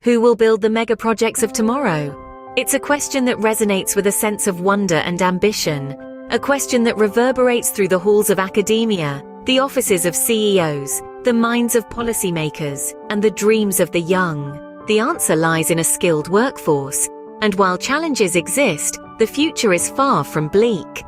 Who will build the mega projects of tomorrow? It's a question that resonates with a sense of wonder and ambition, a question that reverberates through the halls of academia, the offices of CEOs, the minds of policymakers, and the dreams of the young. The answer lies in a skilled workforce, and while challenges exist, the future is far from bleak.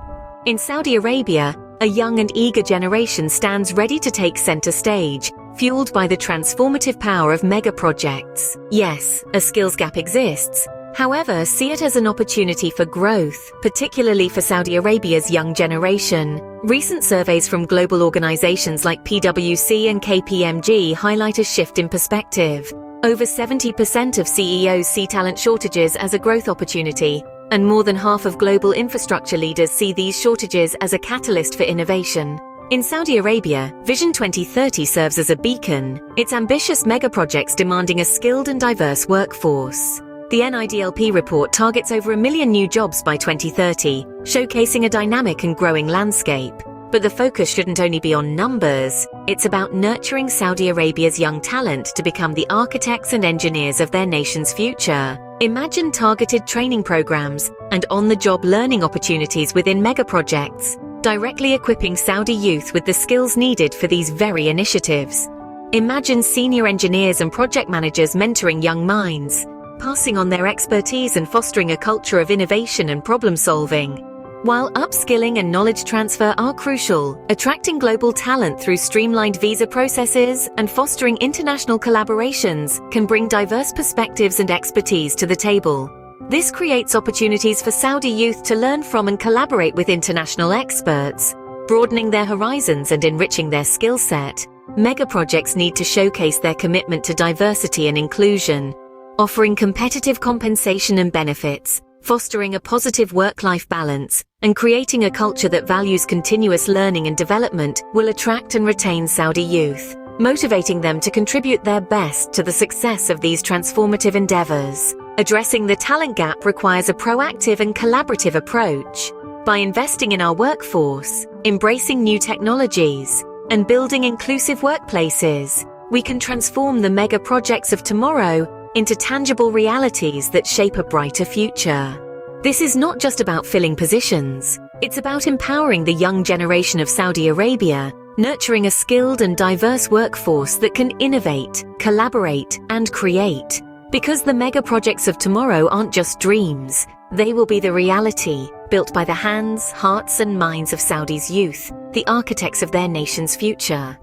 In Saudi Arabia, a young and eager generation stands ready to take center stage, fueled by the transformative power of megaprojects. Yes, a skills gap exists. However, see it as an opportunity for growth, particularly for Saudi Arabia's young generation. Recent surveys from global organizations like PwC and KPMG highlight a shift in perspective. Over 70% of CEOs see talent shortages as a growth opportunity, and more than half of global infrastructure leaders see these shortages as a catalyst for innovation. In Saudi Arabia, Vision 2030 serves as a beacon, its ambitious megaprojects demanding a skilled and diverse workforce. The NIDLP report targets over 1 million new jobs by 2030, showcasing a dynamic and growing landscape. But the focus shouldn't only be on numbers, it's about nurturing Saudi Arabia's young talent to become the architects and engineers of their nation's future. Imagine targeted training programs and on-the-job learning opportunities within megaprojects, directly equipping Saudi youth with the skills needed for these very initiatives. Imagine senior engineers and project managers mentoring young minds, passing on their expertise and fostering a culture of innovation and problem-solving. While upskilling and knowledge transfer are crucial, attracting global talent through streamlined visa processes and fostering international collaborations can bring diverse perspectives and expertise to the table. This creates opportunities for Saudi youth to learn from and collaborate with international experts, broadening their horizons and enriching their skill set. Megaprojects need to showcase their commitment to diversity and inclusion, offering competitive compensation and benefits, fostering a positive work-life balance, and creating a culture that values continuous learning and development will attract and retain Saudi youth, motivating them to contribute their best to the success of these transformative endeavors. Addressing the talent gap requires a proactive and collaborative approach. By investing in our workforce, embracing new technologies, and building inclusive workplaces, we can transform the mega projects of tomorrow into tangible realities that shape a brighter future. This is not just about filling positions, it's about empowering the young generation of Saudi Arabia, nurturing a skilled and diverse workforce that can innovate, collaborate, and create. Because the mega projects of tomorrow aren't just dreams, they will be the reality, built by the hands, hearts, and minds of Saudi's youth, the architects of their nation's future.